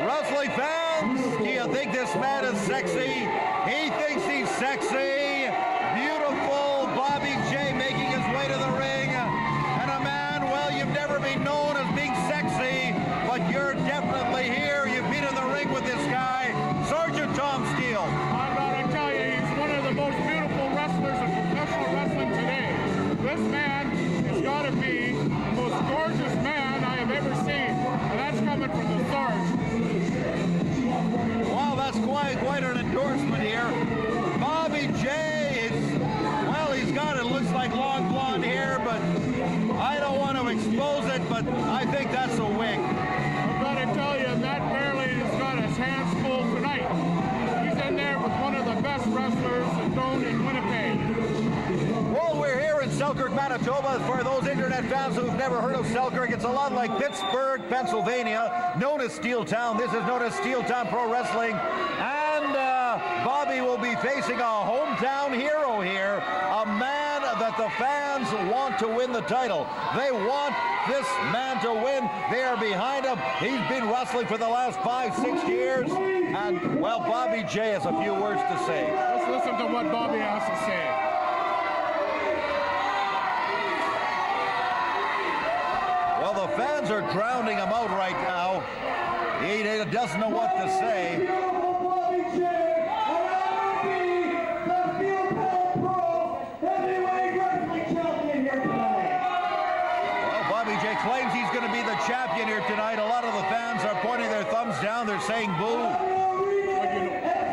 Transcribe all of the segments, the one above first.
Wrestling fans, do you think this man is sexy? He thinks he's sexy. Beautiful Bobby J making his way to the ring. And a man, well, you've never been known as being sexy, but you're definitely here. You've been in the ring with this guy, Sergeant Tom Steele. I'm going to tell you, he's one of the most beautiful wrestlers in professional wrestling today. This man has got to be the most gorgeous man I have ever seen, and that's coming from the Sarge. Wow, that's quite an endorsement here. Bobby J is, well, he's got it looks like long blonde hair, but I don't want to expose it, but I think that's a wig. I've got to tell you, Matt Fairlane has got his hands full tonight. He's in there with one of the best wrestlers known in Winnipeg. Well, we're here in Selkirk, Manitoba. For those internet fans who've never heard of Selkirk, it's a lot like Pittsburgh, Pennsylvania, known as Steel Town. This is known as Steel Town Pro Wrestling. And Bobby will be facing a hometown hero here, a man that the fans want to win the title. They want this man to win. They are behind him. He's been wrestling for the last 5-6 years. And, well, Bobby J has a few words to say. Let's listen to what Bobby has to say. Well, the fans are drowning him out right now. He doesn't know what to say. Well, Bobby J claims he's going to be the champion here tonight. A lot of the fans are pointing their thumbs down. They're saying boo.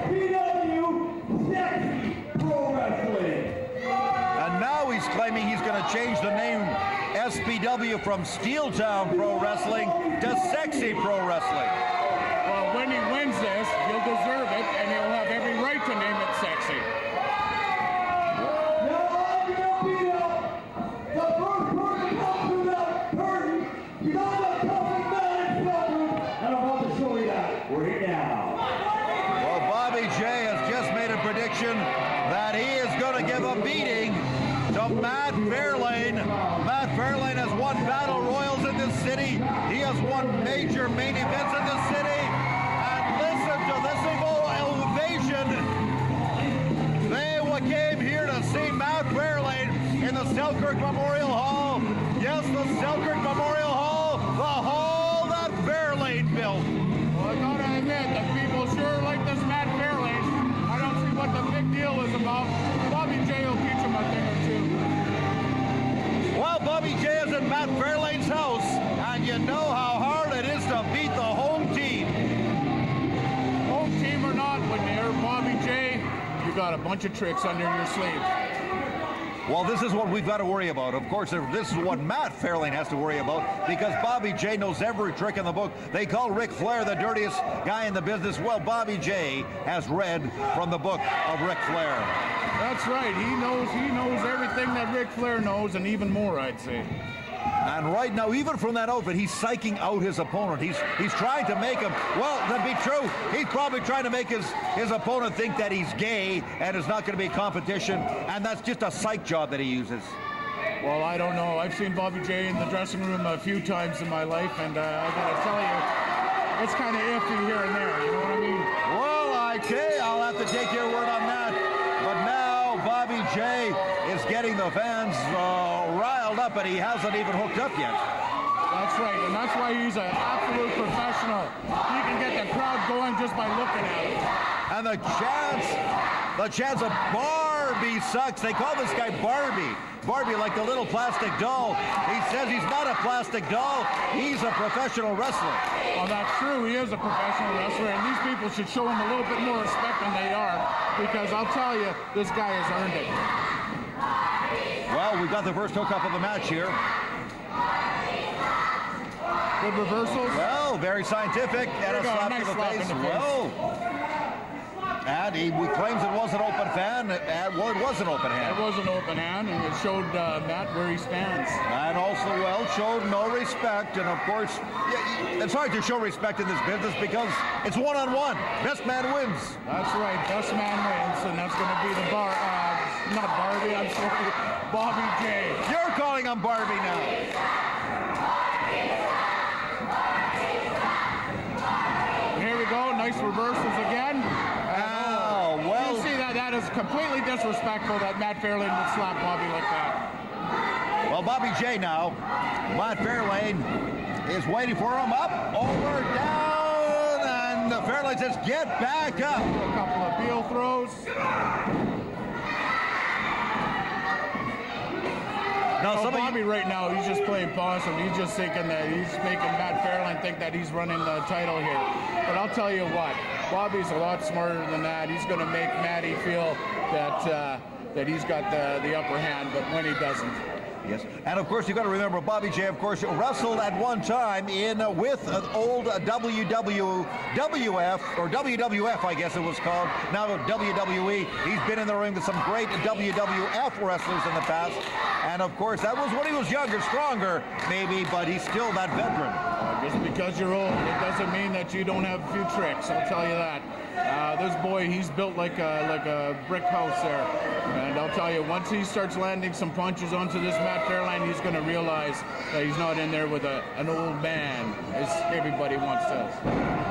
SPW, sexy pro wrestling. And now he's claiming he's going to change the name SPW from Steel Town Pro Wrestling to Sexy Pro Wrestling. Well, when he wins this, he'll deserve it, and he'll have every right to name it Sexy. Now I'm going to beat up the first person up to that curtain. He's on the toughest man in Selkirk, and I'm about to show you that. We're here now. Well, Bobby J has just made a prediction that he is going to give a beating to Matt Fairlane. Matt Fairlane has won battle royals in this city. He has won major main events in this city. And listen to this ovation. They came here to see Matt Fairlane in the Selkirk Memorial Hall. Yes, the Selkirk Memorial Hall, the hall that Fairlane built. Well, I gotta admit, the people sure like this Matt Fairlane. I don't see what the big deal is about. Bobby J will teach him a thing or two. Well, Bobby J is in Matt Fairlane's house, and you know how hard it is to beat the home team. Home team or not, when you're Bobby J, you got a bunch of tricks under your sleeve. Well, this is what we've got to worry about. Of course, this is what Matt Fairlane has to worry about, because Bobby J knows every trick in the book. They call Ric Flair the dirtiest guy in the business. Well, Bobby J has read from the book of Ric Flair. That's right. He knows everything that Ric Flair knows, and even more, I'd say. And right now, even from that outfit, he's psyching out his opponent. He's trying to make him, well, to be true, he's probably trying to make his opponent think that he's gay and it's not going to be competition, and that's just a psych job that he uses. Well, I don't know. I've seen Bobby J in the dressing room a few times in my life, and I gotta tell you, it's kind of iffy here and there, you know what I mean? Well, okay, I'll have to take your word on that. But now Bobby J is getting the fans riled up, and he hasn't even hooked up yet. That's right, and that's why he's an absolute professional. He can get the crowd going just by looking at him. And the chance of Barbie sucks. They call this guy Barbie. Barbie, like the little plastic doll. He says he's not a plastic doll. He's a professional wrestler. Well, that's true. He is a professional wrestler, and these people should show him a little bit more respect than they are, because I'll tell you, this guy has earned it. Well, we've got the first hookup of the match here. Good reversals. Well, very scientific. And a slap nice to the slap face. in the face. Well, and he claims it was an open hand. Well, it was an open It hand. was an open hand, and it showed Matt where he stands. And also, well, showed no respect. And of course, it's hard to show respect in this business because it's one-on-one. Best man wins. That's right, best man wins, and that's going to be the not Barbie, I'm sorry, Bobby J. You're calling him Barbie now. Here nice reversals again. Oh, well. You see that? That is completely disrespectful that Matt Fairlane would slap Bobby like that. Well, Bobby J now. Matt Fairlane is waiting for him. Up, over, down, and Fairlane says, get back up. A couple of heel throws. Now, Bobby right now, he's just playing possum. He's just thinking that he's making Matt Fairlane think that he's running the title here. But I'll tell you what, Bobby's a lot smarter than that. He's going to make Matty feel that he's got the upper hand, but when he doesn't. Yes, and of course you've got to remember Bobby J, of course, wrestled at one time with an old WWF, or WWF I guess it was called, now WWE. He's been in the ring with some great WWF wrestlers in the past, and of course that was when he was younger, stronger maybe, but he's still that veteran. Just because you're old, it doesn't mean that you don't have a few tricks, I'll tell you that. This boy, he's built like a brick house there. And I'll tell you, once he starts landing some punches onto this Matt Fairlane, he's going to realize that he's not in there with an old man, as everybody once says.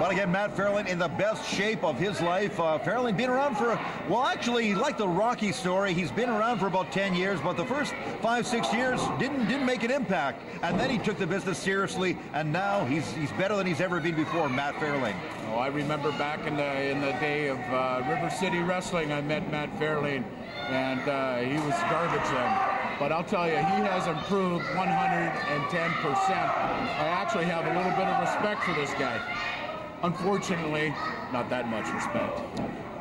But again, Matt Fairlane in the best shape of his life. Fairlane been around for, well, actually, like the Rocky story, he's been around for about 10 years, but the first 5-6 years didn't make an impact. And then he took the business seriously, and now he's better than he's ever been before, Matt Fairlane. Oh, I remember back in the day of River City Wrestling, I met Matt Fairlane, and he was garbage then. But I'll tell you, he has improved 110%. I actually have a little bit of respect for this guy. Unfortunately, not that much respect.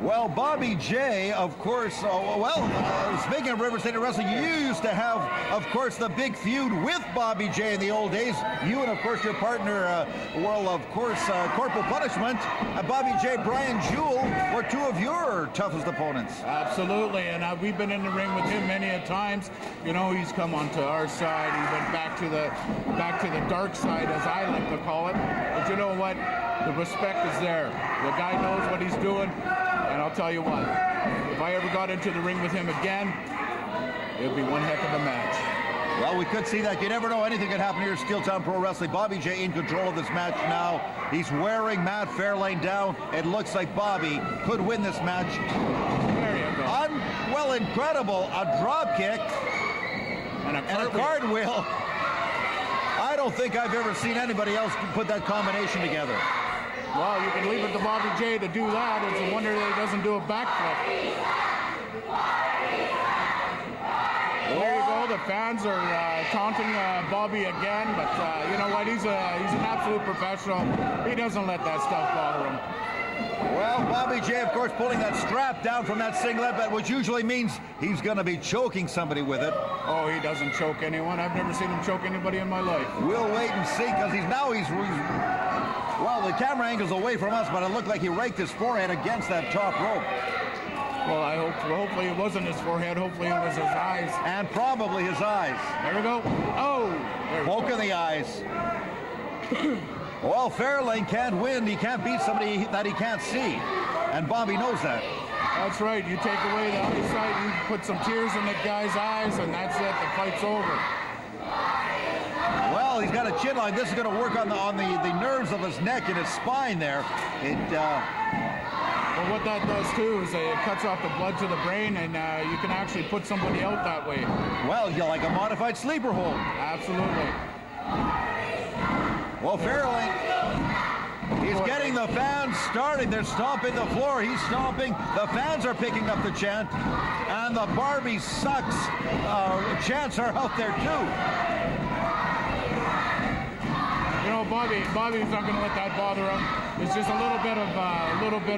Well, Bobby J, of course, speaking of River City Wrestling, you used to have, of course, the big feud with Bobby J in the old days. You and, of course, your partner, Corporal Punishment, Bobby J, Brian Jewell, were two of your toughest opponents. Absolutely, and we've been in the ring with him many a times. You know, he's come onto our side. He went back to the dark side, as I like to call it. But you know what? The respect is there. The guy knows what he's doing. And I'll tell you what, if I ever got into the ring with him again, it would be one heck of a match. Well, we could see that. You never know. Anything could happen here at Steeltown Pro Wrestling. Bobby J in control of this match now. He's wearing Matt Fairlane down. It looks like Bobby could win this match. There you go. Incredible. A drop kick and a cartwheel. I don't think I've ever seen anybody else put that combination together. Well, you can leave it to Bobby J to do that. It's a wonder that he doesn't do a backflip. There you go. The fans are taunting Bobby again, but you know what? He's an absolute professional. He doesn't let that stuff bother him. Well, Bobby J, of course, pulling that strap down from that singlet, but which usually means he's going to be choking somebody with it. Oh, he doesn't choke anyone. I've never seen him choke anybody in my life. We'll wait and see, because well, the camera angle's away from us, but it looked like he raked his forehead against that top rope. Well, hopefully it wasn't his forehead. Hopefully it was his eyes. And probably his eyes. There we go. Oh! Poke in the eyes. Well, Fairlane can't win. He can't beat somebody that he can't see. And Bobby knows that. That's right. You take away the eyesight, you put some tears in the guy's eyes, and that's it. The fight's over. Well, he's got a chin line. This is going to work on the nerves of his neck and his spine there. Well, what that does too is it cuts off the blood to the brain, and you can actually put somebody out that way. Well, you're like a modified sleeper hold. Absolutely. Well, Fairlane, he's getting the fans started. They're stomping the floor. He's stomping. The fans are picking up the chant, and the Barbie sucks chants are out there too. You know, Bobby's not going to let that bother him. It's just a little bit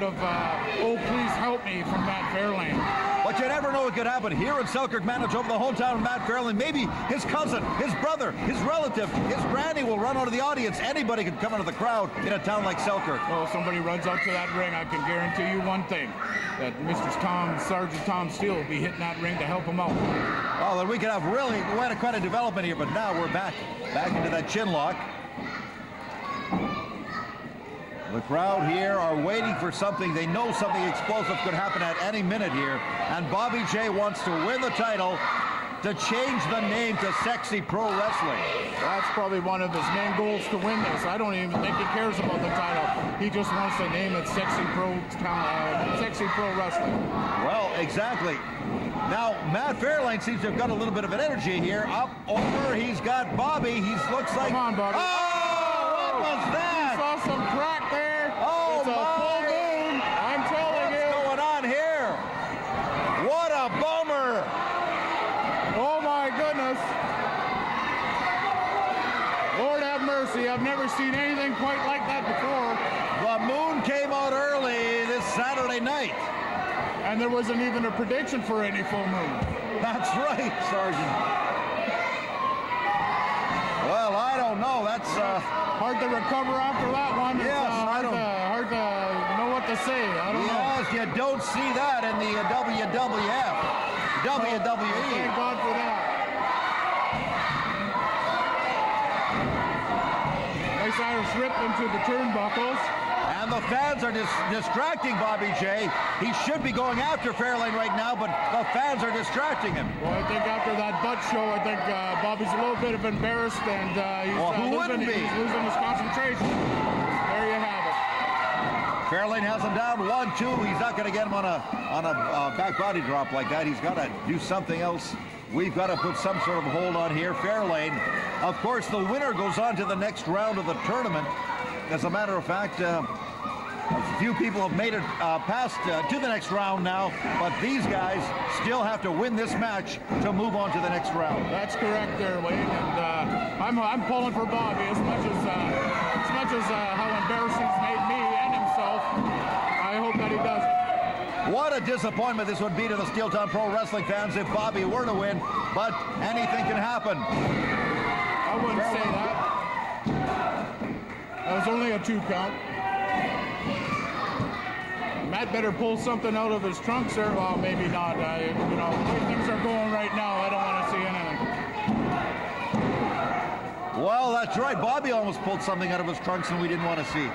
of oh, please help me from Matt Fairlane. But you never know what could happen. Here in Selkirk, Manitoba, the hometown of Matt Fairlane, maybe his cousin, his brother, his relative, his granny will run out of the audience. Anybody could come into the crowd in a town like Selkirk. Well, if somebody runs out to that ring, I can guarantee you one thing, that Sergeant Tom Steele will be hitting that ring to help him out. Oh, then we could have really quite a development here, but now we're back into that chin lock. The crowd here are waiting for something. They know something explosive could happen at any minute here. And Bobby J wants to win the title to change the name to Sexy Pro Wrestling. That's probably one of his main goals to win this. I don't even think he cares about the title. He just wants to name it Sexy Pro Wrestling. Well, exactly. Now, Matt Fairlane seems to have got a little bit of an energy here. Up, over, he's got Bobby. He looks like... Come on, Bobby. Oh, what was that? Saw some crack there. Oh, it's a full moon. I'm telling you. What's going on here? What a bummer. Oh, my goodness. Lord have mercy. I've never seen anything quite like that before. The moon came out early this Saturday night. And there wasn't even a prediction for any full moon. That's right, Sergeant. Well, I don't know. That's hard to recover after that one. Yes, Hard to know what to say. I don't know. Yes, you don't see that in the WWF, WWE. Thank God for that. Nice Irish rip into the turnbuckles. And the fans are distracting Bobby J. He should be going after Fairlane right now, but the fans are distracting him. Well, I think after that butt show, I think Bobby's a little bit of embarrassed, and he's losing his concentration. There you have it. Fairlane has him down 1-2. He's not going to get him on a back body drop like that. He's got to do something else. We've got to put some sort of hold on here. Fairlane, of course, the winner goes on to the next round of the tournament. As a matter of fact, a few people have made it past to the next round now, but these guys still have to win this match to move on to the next round. That's correct there, Wayne, and I'm pulling for Bobby as much as how embarrassing it's made me and himself. I hope that he doesn't. What a disappointment this would be to the Steel Town Pro Wrestling fans if Bobby were to win, but anything can happen. I wouldn't say that. That was only a 2 count. Matt better pull something out of his trunk, sir. Well, maybe not. The way things are going right now, I don't want to see anything. Well, that's right. Bobby almost pulled something out of his trunks and we didn't want to see.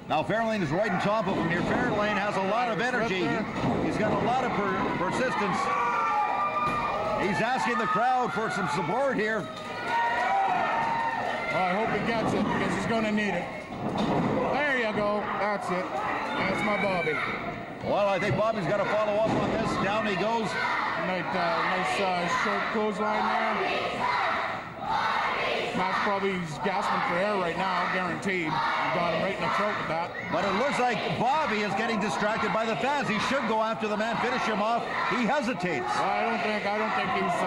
Now Fairlane is right on top of him here. Fairlane has a lot of energy. He's got a lot of persistence. He's asking the crowd for some support here. Well, I hope he gets it because he's going to need it. There you go. That's it. That's my Bobby. Well, I think Bobby's got to follow up on this. Down he goes. Nice short clothesline there. Matt's probably gasping for air right now, guaranteed. Got him right in the throat with that. But it looks like Bobby is getting distracted by the fans. He should go after the man, finish him off. He hesitates. Well, I don't think he's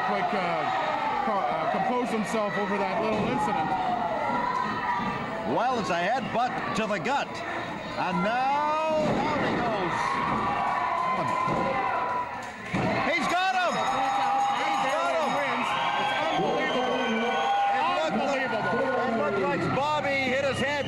quite composed himself over that little incident. Well, it's a headbutt to the gut. And now, down he goes. He's got him! He's got him! It looked like Bobby hit his head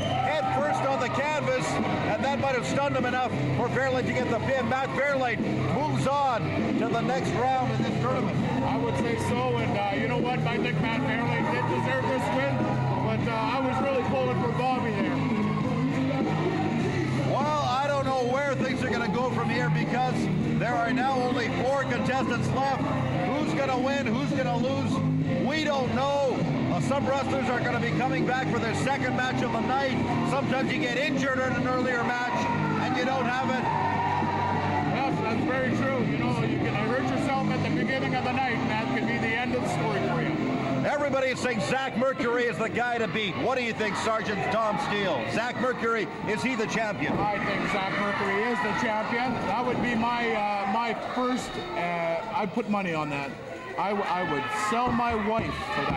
first on the canvas, and that might have stunned him enough for Fairlane to get the pin. Matt Fairlane moves on to the next round in this tournament. I would say so, and you know what? I think Matt Fairlane did deserve this win, but I was really pulling for Bobby there. Well, I don't know where things are going to go from here because there are now only 4 contestants left. Who's going to win? Who's going to lose? We don't know. Some wrestlers are going to be coming back for their second match of the night. Sometimes you get injured in an earlier match and you don't have it. Yes, that's very true. You know, you can hurt yourself at the beginning of the night, and that could be the end of the story for you. Everybody is saying Zach Mercury is the guy to beat. What do you think, Sergeant Tom Steele? Zach Mercury, is he the champion? I think Zach Mercury is the champion. That would be my first. I'd put money on that. I would sell my wife for that.